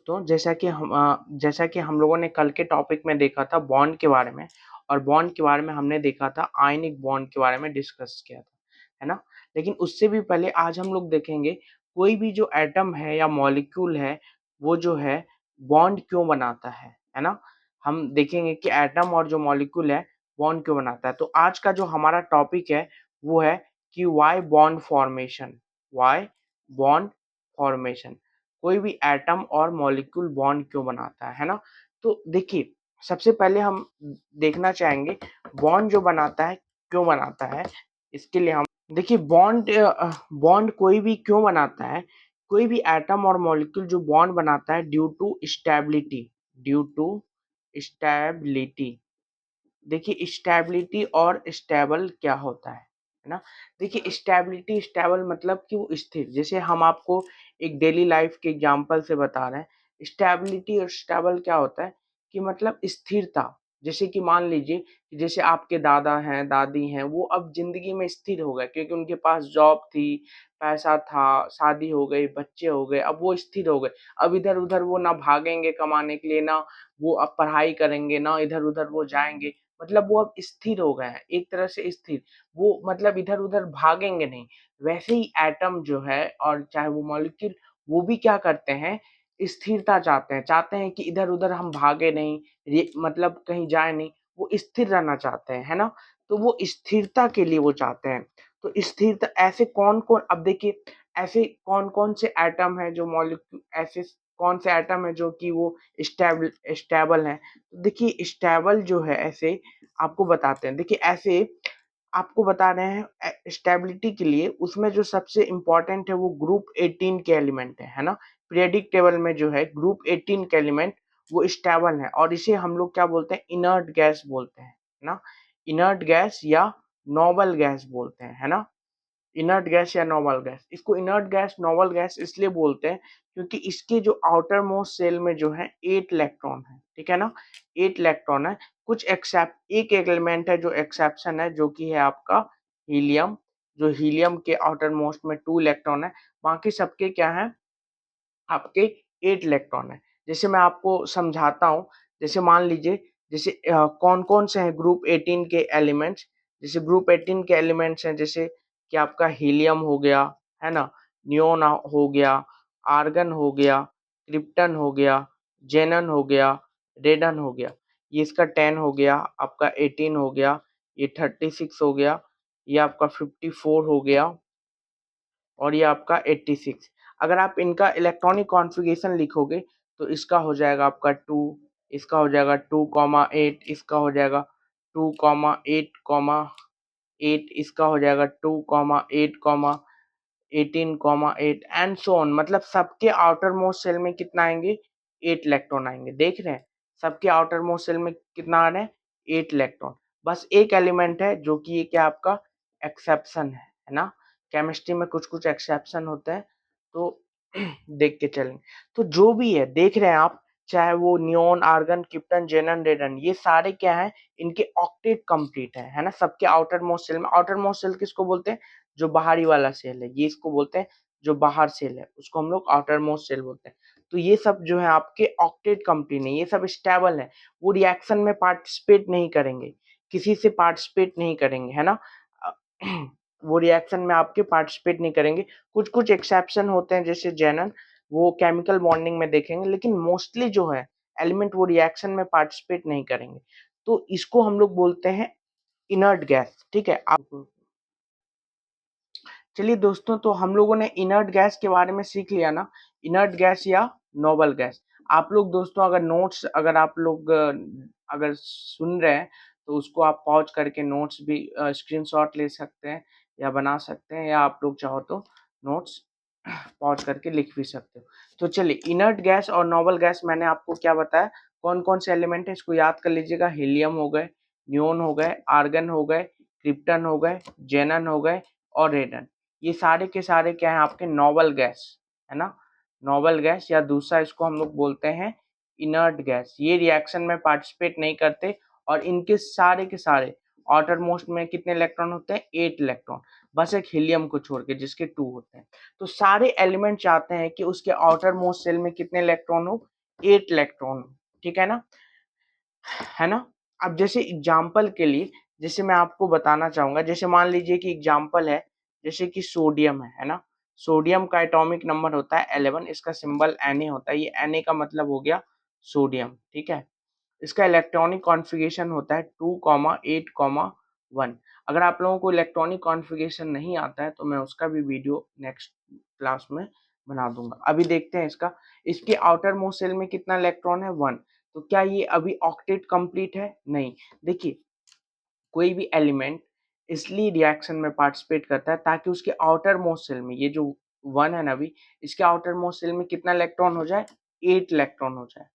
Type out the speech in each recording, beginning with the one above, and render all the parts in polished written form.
दोस्तों, जैसा कि हम लोगों ने कल के टॉपिक में देखा था बॉन्ड के बारे में, और बॉन्ड के बारे में हमने देखा था आयनिक बॉन्ड के बारे में डिस्कस किया था, है ना? लेकिन उससे भी पहले आज हम लोग देखेंगे कोई भी जो एटम है या मॉलिक्यूल है, वो जो है बॉन्ड क्यों बनाता है ना? हम देखेंगे कि एटम और जो मॉलिक्यूल है बॉन्ड क्यों बनाता है। तो आज का जो हमारा टॉपिक है वो है कि व्हाई बॉन्ड फॉर्मेशन, कोई भी एटम और मॉलिक्यूल बॉन्ड क्यों बनाता है ना? तो देखिए, सबसे पहले हम देखना चाहेंगे बॉन्ड जो बनाता है क्यों बनाता है। इसके लिए हम देखिए बॉन्ड कोई भी क्यों बनाता है, कोई भी एटम और मॉलिक्यूल जो बॉन्ड बनाता है ड्यू टू स्टेबिलिटी। देखिए स्टेबिलिटी और स्टेबल क्या होता है ना? देखिए स्टेबिलिटी स्टेबल मतलब कि वो स्थिर, जैसे हम आपको एक डेली लाइफ के एग्जांपल से बता रहे हैं। स्टेबिलिटी और स्टेबल क्या होता है कि मतलब स्थिरता। जैसे कि मान लीजिए कि जैसे आपके दादा हैं दादी हैं, वो अब जिंदगी में स्थिर हो गए क्योंकि उनके पास जॉब थी, पैसा था, शादी हो गई, बच्चे हो गए, अब वो स्थिर हो गए। अब इधर उधर वो ना भागेंगे कमाने के लिए, ना वो अब पढ़ाई करेंगे, ना इधर उधर वो जाएंगे। मतलब वो अब स्थिर हो गए हैं, एक तरह से स्थिर। वो मतलब इधर-उधर भागेंगे नहीं। वैसे ही एटम जो है और चाहे वो मॉलिक्यूल, वो भी क्या करते हैं, स्थिरता चाहते हैं कि इधर-उधर हम भागे नहीं, ये मतलब कहीं जाए नहीं, वो स्थिर रहना चाहते हैं, है ना? तो वो स्थिरता के लिए वो चाहते हैं। तो स्थिरता ऐसे कौन-कौन, अब देखिए ऐसे कौन-कौन से एटम हैं जो मॉलिक्यूल, ऐसे कौन से एटम है जो कि वो स्टेबल हैं। देखिए स्टेबल जो है ऐसे आपको बताते हैं। देखिए ऐसे आपको बता रहे हैं स्टेबिलिटी के लिए, उसमें जो सबसे इम्पोर्टेंट है वो ग्रुप 18 के एलिमेंट है ना? पीरियोडिक टेबल में जो है ग्रुप 18 के एलिमेंट वो स्टेबल है, और इसे हम लोग क्या बोलते हैं, इनर्ट गैस बोलते हैं ना? इनर्ट गैस या नोबल गैस बोलते हैं, है ना? इनर्ट गैस या नोबल गैस। इसको इनर्ट गैस, नोबल गैस इसलिए बोलते हैं क्योंकि इसके जो आउटर मोस्ट सेल में जो है 8 इलेक्ट्रॉन है, ठीक है ना? 8 इलेक्ट्रॉन है। कुछ एक्सेप्ट एक एलिमेंट है जो एक्सेप्शन है, जो कि है आपका हीलियम। जो हीलियम के आउटर मोस्ट में 2 इलेक्ट्रॉन है, बाकी सबके क्या है, आपके 8 इलेक्ट्रॉन है। जैसे मैं आपको समझाता हूँ, जैसे मान लीजिए जैसे कौन-कौन से हैं ग्रुप 18 के एलिमेंट्स। जैसे ग्रुप 18 के एलिमेंट्स हैं जैसे कि आपका हीलियम हो गया, है ना? नियोन हो गया, आर्गन हो गया, क्रिप्टन हो गया, ज़ेनन हो गया, रेडन हो गया। ये इसका 10 हो गया, आपका 18 हो गया, ये 36 हो गया, ये आपका 54 हो गया, और ये आपका 86। अगर आप इनका इलेक्ट्रॉनिक कॉन्फ़िगरेशन लिखोगे तो इसका हो जाएगा आपका 2, इसका हो जाएगा 2,8, इसका हो जाएगा 2,8,8, इसका हो जाएगा 2,8,18,8 एंड सो ऑन। मतलब सबके आउटर मोस्ट सेल में कितना आएँगे? 8 इलेक्ट्रॉन आएँगे। देख रहे हैं? सबके आउटर मोस्ट सेल में कितना आ रहे हैं? 8 इलेक्ट्रॉन। बस एक एलिमेंट है जो कि ये क्या आपका एक्सेप्शन है ना? केमिस्ट्री में कुछ-कुछ एक्सेप्शन होते हैं, तो देख के चलें। तो जो भी है देख रहे हैं आप, चाहे वो नियोन, आर्गन, क्रिप्टन, ज़ेनन, रेडन, ये सारे क्या हैं, इनके ऑक्टेट कंप्लीट है ना? सबके आउटर मोस्ट सेल में, आउटर मोस्ट सेल किसको बोलते हैं? जो बाहरी वाला सेल है, ये इसको बोलते हैं जो बाहर सेल है, उसको हम लोग आउटर मोस्ट सेल बोलते हैं। तो ये सब जो है आपके ऑक्टेट कंपनी नहीं, ये सब स्टेबल है। वो रिएक्शन में पार्टिसिपेट नहीं करेंगे, किसी से पार्टिसिपेट नहीं करेंगे, है ना? अ, वो रिएक्शन में आपके पार्टिसिपेट नहीं करेंगे। कुछ-कुछ एक्सेप्शन होते हैं जैसे ज़ेनन, वो केमिकल बॉन्डिंग में देखेंगे, लेकिन मोस्टली जो है एलिमेंट वो रिएक्शन में पार्टिसिपेट नहीं करेंगे। तो इसको हम लोग बोलते हैं इनर्ट गैस, ठीक है? आप चलिए दोस्तों, तो हम लोगों ने इनर्ट गैस के बारे में सीख लिया ना, इनर्ट गैस या नोबल गैस। आप लोग दोस्तों अगर नोट्स, अगर आप लोग अगर सुन रहे हैं तो उसको आप पॉज़ करके नोट्स भी स्क्रीनशॉट ले सकते हैं या बना सकते हैं, या आप लोग चाहो तो नोट्स पॉज़ करके लिख भी सकते हो। तो चलिए, इनर्ट गैस और नोबल गैस मैंने आपको क्या बताया, कौन-कौन से एलिमेंट हैं इसको याद कर लीजिएगा। हीलियम हो गए, नियोन हो गए, आर्गन हो गए, क्रिप्टन हो गए, ज़ेनन हो गए और रेडन। ये सारे के सारे क्या हैं आपके नोबल गैस, है ना? नोबल गैस, या दूसरा इसको हम लोग बोलते हैं इनर्ट गैस। ये रिएक्शन में पार्टिसिपेट नहीं करते, और इनके सारे के सारे आउटर मोस्ट में कितने इलेक्ट्रॉन होते हैं? 8 इलेक्ट्रॉन। बस एक हीलियम को छोड़ के जिसके 2 होते हैं। तो सारे एलिमेंट चाहते हैं कि उसके आउटर मोस्ट शेल में कितने इलेक्ट्रॉन हो, 8 इलेक्ट्रॉन हो, ठीक है ना, है ना। अब जैसे एग्जाम्पल के लिए, जैसे मैं आपको बताना चाहूंगा, जैसे मान लीजिए कि एग्जाम्पल है जैसे कि सोडियम है ना। सोडियम का एटॉमिक नंबर होता है 11, इसका सिंबल Na होता है, ये Na का मतलब हो गया सोडियम, ठीक है। इसका इलेक्ट्रॉनिक कॉन्फ़िगरेशन होता है 2,8,1। अगर आप लोगों को इलेक्ट्रॉनिक कॉन्फ़िगरेशन नहीं आता है तो मैं उसका भी वीडियो नेक्स्ट क्लास में बना दूंगा। अभी देखते हैं इसका, इसके आउटर मोस्ट शेल में कितना इलेक्ट्रॉन है, 1। तो क्या ये अभी ऑक्टेट कंप्लीट है, नहीं। देखिए कोई भी एलिमेंट इसलिए रिएक्शन में पार्टिसिपेट करता है ताकि उसके आउटर मोस्ट शेल में, ये जो 1 है ना अभी, इसके आउटर मोस्ट शेल में कितना इलेक्ट्रॉन हो जाए, 8 इलेक्ट्रॉन हो जाए,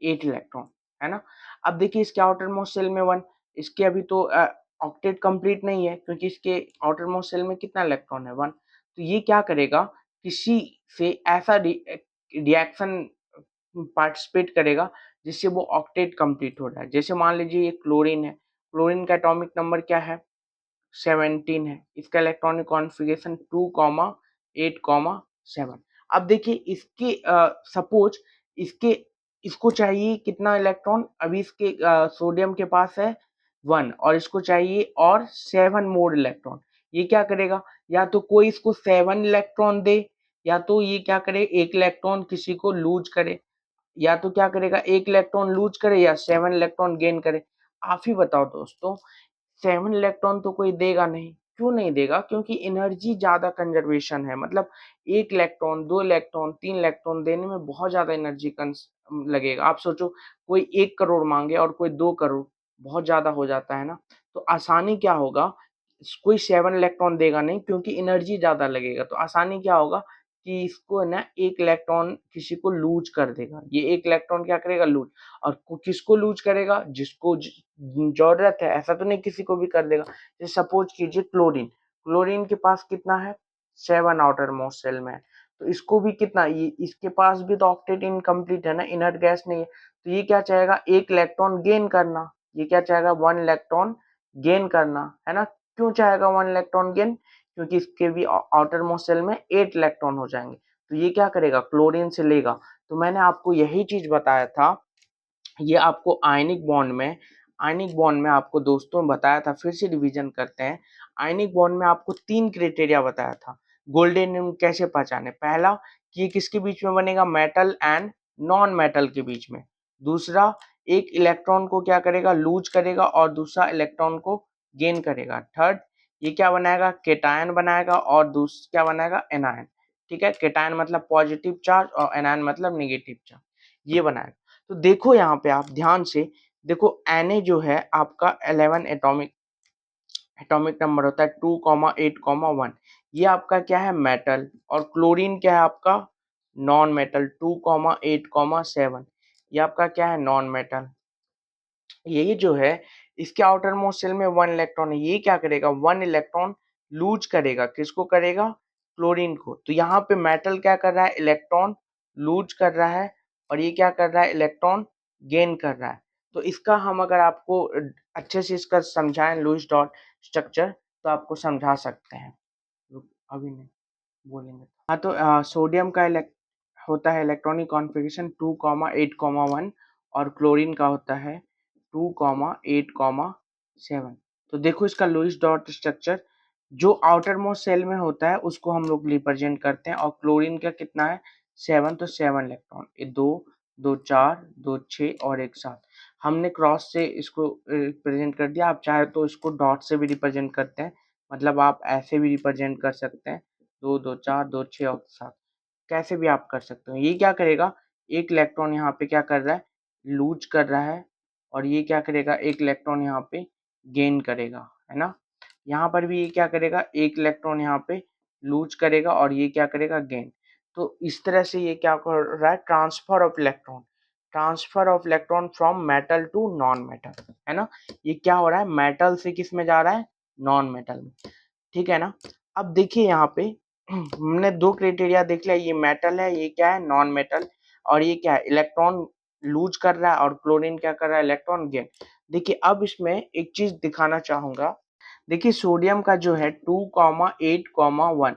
8 इलेक्ट्रॉन, है ना। अब देखिए इसके आउटर मोस्ट शेल में 1, इसके अभी तो ऑक्टेट कंप्लीट नहीं है क्योंकि इसके आउटर मोस्ट शेल में कितना इलेक्ट्रॉन है, 1। तो ये क्या करेगा, किसी से ऐसा रिएक्शन पार्टिसिपेट करेगा जिससे वो ऑक्टेट कंप्लीट हो जाए। जैसे मान लीजिए ये क्लोरीन है, क्लोरीन का एटॉमिक नंबर क्या है, 17 है, इसका इलेक्ट्रॉनिक कॉन्फ़िगरेशन 2,8,7। अब देखिए इसके सपोज इसके इसको चाहिए कितना इलेक्ट्रॉन, अभी इसके सोडियम के पास है 1 और इसको चाहिए और 7 मोर इलेक्ट्रॉन। ये क्या करेगा, या तो कोई इसको 7 इलेक्ट्रॉन दे, या तो ये क्या करे, 1 इलेक्ट्रॉन किसी को लूज करे, या तो क्या करेगा, 1 इलेक्ट्रॉन लूज करे या 7 इलेक्ट्रॉन गेन करे। आप ही बताओ दोस्तों, 7 इलेक्ट्रॉन तो कोई देगा नहीं, क्यों नहीं देगा, क्योंकि एनर्जी ज्यादा कंजर्वेशन है। मतलब 1 इलेक्ट्रॉन, 2 इलेक्ट्रॉन, 3 इलेक्ट्रॉन देने में बहुत ज्यादा एनर्जी लगेगा। आप सोचो कोई 1 करोड़ मांगे और कोई 2 करोड़, बहुत ज्यादा हो जाता है ना। तो आसानी क्या होगा, कोई 7 इलेक्ट्रॉन देगा नहीं क्योंकि एनर्जी ज्यादा लगेगा। तो आसानी क्या होगा कि इसको है ना 1 इलेक्ट्रॉन किसी को लूज कर देगा, ये 1 इलेक्ट्रॉन क्या करेगा, लूज। और किसको लूज करेगा, जिसको जरूरत है, ऐसा तो नहीं किसी को भी कर देगा। जैसे सपोज कीजिए क्लोरीन, क्लोरीन के पास कितना है, 7 आउटर मोस्ट शेल में है। तो इसको भी कितना, ये इसके पास भी तो ऑक्टेट इनकम्प्लीट है ना, इनर्ट गैस नहीं है। तो ये क्या चाहेगा, 1 इलेक्ट्रॉन गेन करना, ये क्या चाहेगा, 1 इलेक्ट्रॉन गेन करना, है ना। क्यों चाहेगा 1 इलेक्ट्रॉन गेन, क्योंकि इसके भी आउटर मोस्ट शेल में 8 इलेक्ट्रॉन हो जाएंगे। तो ये क्या करेगा, क्लोरीन से लेगा। तो मैंने आपको यही चीज बताया था, ये आपको आयनिक बॉन्ड में आपको दोस्तों बताया था, फिर से रिवीजन करते हैं। आयनिक बॉन्ड में आपको 3 क्राइटेरिया बताया था, गोल्डन रिंग कैसे पहचाने। पहला कि ये किसके बीच में बनेगा, मेटल एंड नॉन मेटल के बीच में। दूसरा, एक इलेक्ट्रॉन को क्या करेगा, लूज करेगा और दूसरा इलेक्ट्रॉन को गेन करेगा। थर्ड, ये क्या बनाएगा, केटायन बनाएगा और दूसरा क्या बनाएगा, एनायन। ठीक है, केटायन मतलब पॉजिटिव चार्ज और एनायन मतलब नेगेटिव चार्ज, ये बनाएगा। तो देखो यहाँ पे आप ध्यान से देखो, Na जो है आपका 11 एटॉमिक नंबर होता है, 2,8,1। ये आपका क्या है, मेटल। और क्लोरीन क्या है आपका, नॉन मेटल, 2,8,7। ये आपका क्या है, नॉन मेटल। ये जो है इसके आउटर मोस्ट शेल में 1 इलेक्ट्रॉन है, ये क्या करेगा, 1 इलेक्ट्रॉन लूज करेगा, किसको करेगा, क्लोरीन को। तो यहाँ पे मेटल क्या कर रहा है, इलेक्ट्रॉन लूज कर रहा है, और ये क्या कर रहा है, इलेक्ट्रॉन गेन कर रहा है। तो इसका हम अगर आपको अच्छे से इसका समझाएं लुईस डॉट स्ट्रक्चर, तो आपको समझा सकते हैं। अभी नहीं बोलेंगे। हाँ, तो सोडियम का होता है इलेक्ट्रॉनिक कॉन्फ़िगरेशन 2,8,1 और क्लोरीन का होता है 2,8,7। तो देखो इसका लुईस डॉट स्ट्रक्चर, जो आउटर मोस्ट सेल में होता है उसको हम लोग रिप्रेजेंट करते हैं, और क्लोरीन का कितना है, 7। तो 7 इलेक्ट्रॉन, ये 2 2 4 2 6 और एक साथ हमने क्रॉस से इसको रिप्रेजेंट कर दिया। आप चाहे तो इसको डॉट से भी रिप्रेजेंट करते हैं, मतलब आप ऐसे भी रिप्रेजेंट कर सकते हैं, 2 2 4 2 6 और 7, कैसे भी आप कर सकते हो। ये क्या करेगा, एक इलेक्ट्रॉन यहाँ पे क्या कर रहा है, लूज कर रहा है, और ये क्या करेगा, एक इलेक्ट्रॉन यहाँ पे गेन करेगा, है ना। यहाँ पर भी ये क्या करेगा, एक इलेक्ट्रॉन यहाँ पे लूज करेगा और ये क्या करेगा, गेन। तो इस तरह से ये क्या कर रहा है, transfer of electron from metal to non metal, है ना। ये क्या हो रहा है, मेटल से किस में जा रहा है, नॉन मेटल में, ठीक है ना। अब देखिए यहाँ पे हमने 2 क्राइटेरिया देख लिया, ये मेटल है, ये क्या है, नॉन मेटल। और ये क्या है, इलेक्ट्रॉन लूज कर रहा है, और क्लोरीन क्या कर रहा है, इलेक्ट्रॉन गेन। देखिए अब इसमें एक चीज दिखाना चाहूंगा, देखिए सोडियम का जो है 2,8,1।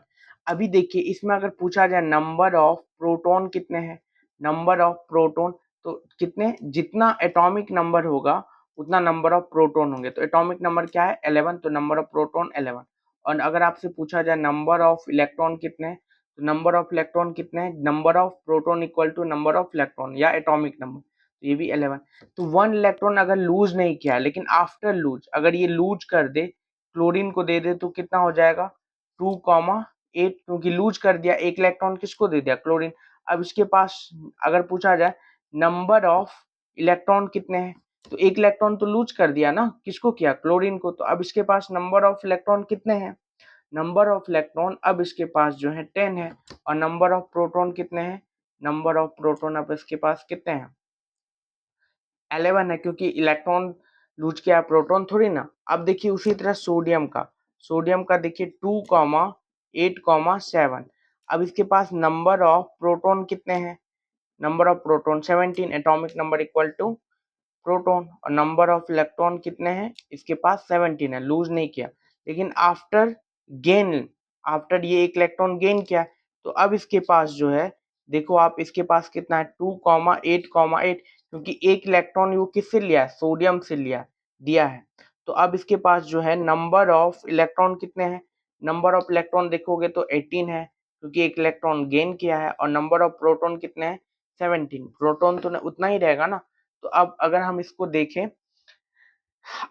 अभी देखिए इसमें अगर पूछा जाए नंबर ऑफ प्रोटॉन कितने हैं, नंबर ऑफ प्रोटॉन तो कितने, जितना एटॉमिक नंबर होगा उतना नंबर ऑफ प्रोटॉन होंगे। तो एटॉमिक नंबर क्या है 11, तो नंबर ऑफ प्रोटॉन 11। और अगर आपसे पूछा जाए नंबर ऑफ इलेक्ट्रॉन कितने हैं, तो नंबर ऑफ इलेक्ट्रॉन कितने हैं, number of proton equal to number of electron या एटॉमिक नंबर, तो ये भी 11। तो 1 इलेक्ट्रॉन अगर लूज नहीं किया लेकिन आफ्टर लूज अगर ये लूज कर दे, क्लोरीन को दे दे, तो कितना हो जाएगा 2,8, क्योंकि लूज कर दिया, एक इलेक्ट्रॉन किसको दे दिया, क्लोरीन। अब इसके पास अगर पूछा जाए नंबर ऑफ इलेक्ट्रॉन कितने हैं, तो एक इलेक्ट्रॉन तो लूज कर दिया ना, किसको किया, क्लोरीन को। तो अब इसके पास नंबर ऑफ इलेक्ट्रॉन कितने हैं, नंबर ऑफ इलेक्ट्रॉन अब इसके पास जो है 10 है। और नंबर ऑफ प्रोटॉन कितने हैं, नंबर ऑफ प्रोटॉन अब इसके पास कितने हैं, 11 है, क्योंकि इलेक्ट्रॉन लूज किया, प्रोटॉन थोड़ी ना। अब देखिए उसी तरह सोडियम का देखिए 2,8,7। अब इसके पास नंबर ऑफ प्रोटॉन कितने हैं, number of proton 17, atomic number equal to proton. और नंबर ऑफ इलेक्ट्रॉन कितने हैं, इसके पास 17 है, लूज नहीं किया। लेकिन आफ्टर गेन, आफ्टर ये एक इलेक्ट्रॉन गेन किया, तो अब इसके पास जो है, देखो आप इसके पास कितना है 2,8,8, क्योंकि एक इलेक्ट्रॉन वो किससे लिया है, सोडियम से लिया दिया है। तो अब इसके पास जो है नंबर ऑफ इलेक्ट्रॉन कितने हैं, नंबर ऑफ इलेक्ट्रॉन देखोगे तो 18 है, क्योंकि एक इलेक्ट्रॉन गेन किया है। और नंबर ऑफ प्रोटॉन कितने हैं, 17, प्रोटॉन तो उतना ही रहेगा ना। तो अब अगर हम इसको देखें,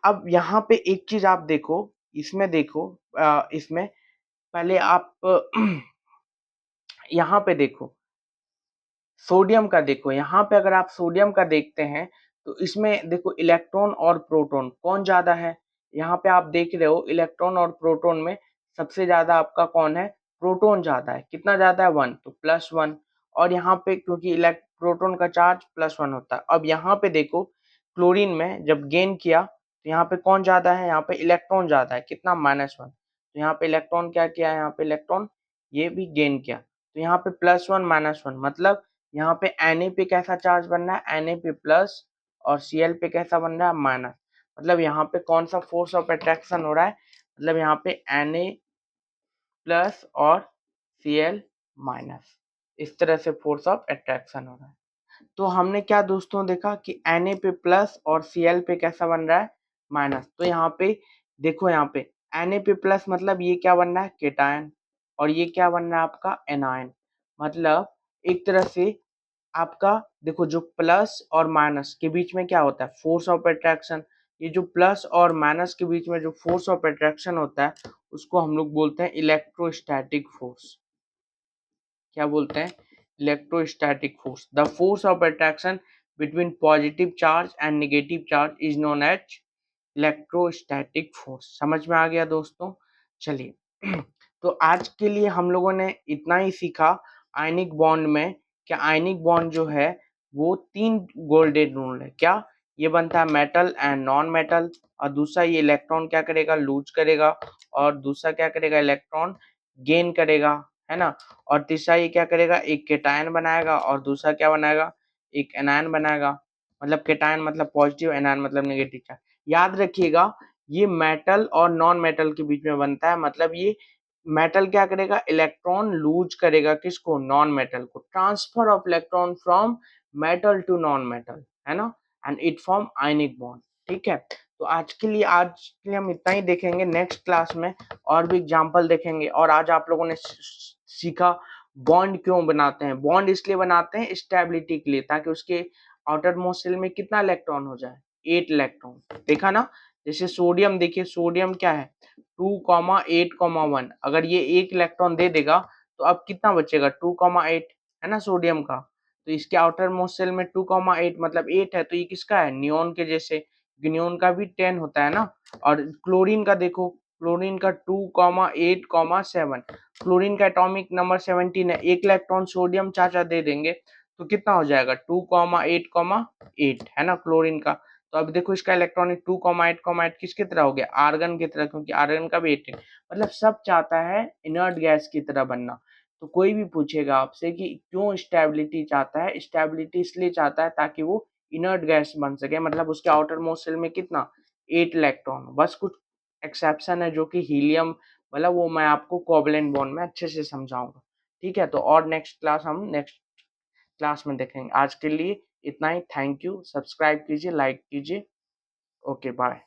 अब यहाँ पे एक चीज आप देखो, इसमें देखो, इसमें पहले आप यहाँ पे देखो, सोडियम का देखो, यहाँ पे अगर आप सोडियम का देखते हैं, तो इसमें देखो इलेक्ट्रॉन और प्रोटॉन कौन ज्यादा है। यहाँ पे आप देख रहे हो इलेक्ट्रॉन और प्रोटॉन में सबसे ज्यादा आपका कौन है, प्रोटॉन ज्यादा है। कितना ज्यादा है, 1, तो +1। और यहाँ पे क्योंकि प्रोटॉन का चार्ज +1 होता है। अब यहाँ पे देखो क्लोरीन में जब गेन किया, तो यहाँ पे कौन ज्यादा है, यहाँ पे इलेक्ट्रॉन ज्यादा है, कितना, -1। तो यहाँ पे इलेक्ट्रॉन क्या किया, यहाँ पे इलेक्ट्रॉन ये भी गेन किया, तो यहाँ पे +1 -1, मतलब यहाँ पे Na पे कैसा चार्ज बन रहा है, Na पे प्लस, और Cl पे कैसा बन रहा है, माइनस। मतलब यहाँ पे कौन सा फोर्स ऑफ अट्रैक्शन हो रहा है, मतलब यहाँ पे Na प्लस और Cl माइनस, इस तरह से फोर्स ऑफ अट्रैक्शन हो रहा है। तो हमने क्या दोस्तों देखा कि Na पे प्लस और Cl पे कैसा बन रहा है, माइनस। तो यहाँ पे देखो, यहाँ पे Na पे प्लस मतलब ये क्या बन रहा है, केटायन, और ये क्या बन रहा है आपका एनायन। मतलब एक तरह से आपका देखो जो प्लस और माइनस के बीच में क्या होता है, फोर्स ऑफ अट्रैक्शन। ये जो प्लस और माइनस के बीच में जो फोर्स ऑफ अट्रैक्शन होता है, उसको हम लोग बोलते हैं इलेक्ट्रोस्टैटिक फोर्स। क्या बोलते हैं, electrostatic force. The force of attraction between positive charge and negative charge is known as electrostatic force. समझ में आ गया दोस्तों। चलिए तो आज के लिए हम लोगों ने इतना ही सीखा आयनिक बॉन्ड में। क्या आयनिक बॉन्ड जो है वो 3 गोल्डन रूल है, क्या, ये बनता है मेटल एंड नॉन मेटल, और दूसरा ये इलेक्ट्रॉन क्या करेगा, लूज करेगा, और दूसरा क्या करेगा, इलेक्ट्रॉन गेन करेगा, है ना। और तीसरा ये क्या करेगा, एक केटायन बनाएगा, और दूसरा क्या बनाएगा, एक एनायन बनाएगा। मतलब केटायन मतलब पॉजिटिव, एनायन मतलब नेगेटिव चार्ज। याद रखिएगा ये मेटल और नॉन मेटल के बीच में बनता है। मतलब ये मेटल क्या करेगा, इलेक्ट्रॉन लूज करेगा, किसको, नॉन मेटल को, transfer of electron from metal to non metal, है ना, and it form ionic bond. ठीक है, तो आज के लिए हम इतना ही देखेंगे। नेक्स्ट क्लास में और भी एग्जांपल देखेंगे। और आज आप लोगों ने सीखा बॉन्ड क्यों बनाते हैं। बॉन्ड इसलिए बनाते हैं स्टेबिलिटी के लिए, ताकि उसके आउटर मोस्ट शेल में कितना इलेक्ट्रॉन हो जाए, 8 इलेक्ट्रॉन। देखा ना, जैसे सोडियम, देखिए सोडियम क्या है 2,8,1। अगर ये एक इलेक्ट्रॉन दे देगा, तो अब कितना बचेगा, 2,8, है ना सोडियम का। तो इसके आउटर मोस्ट शेल में 2,8 मतलब 8 है, तो ये किसका है, नियोन के जैसे। नियोन का भी 10 होता है ना। और क्लोरीन का देखो, क्लोरीन का 2,8,7। क्लोरीन का एटॉमिक नंबर 17 है। एक इलेक्ट्रॉन सोडियम चाचा दे देंगे, तो कितना हो जाएगा, 2,8,8, है ना क्लोरीन का। तो अब देखो इसका इलेक्ट्रॉनिक 2,8,8 किसकी तरह हो गया, आर्गन की तरह, क्योंकि आर्गन का भी 18। मतलब सब चाहता है इनर्ट गैस की तरह बनना। तो कोई भी पूछेगा आपसे कि क्यों स्टेबिलिटी चाहता है, स्टेबिलिटी इसलिए चाहता है ताकि वो इनर्ट गैस बन सके। मतलब उसके आउटर मोस्ट शेल में कितना, 8 इलेक्ट्रॉन, बस कुछ एक्सेप्शन है जो कि हीलियम मतलब वो मैं आपको कोवलेंट बॉन्ड में अच्छे से समझाऊंगा। ठीक है, तो और नेक्स्ट क्लास हम नेक्स्ट क्लास में देखेंगे। आज के लिए इतना ही। Thank you. सब्सक्राइब कीजिए, लाइक कीजिए। Okay bye.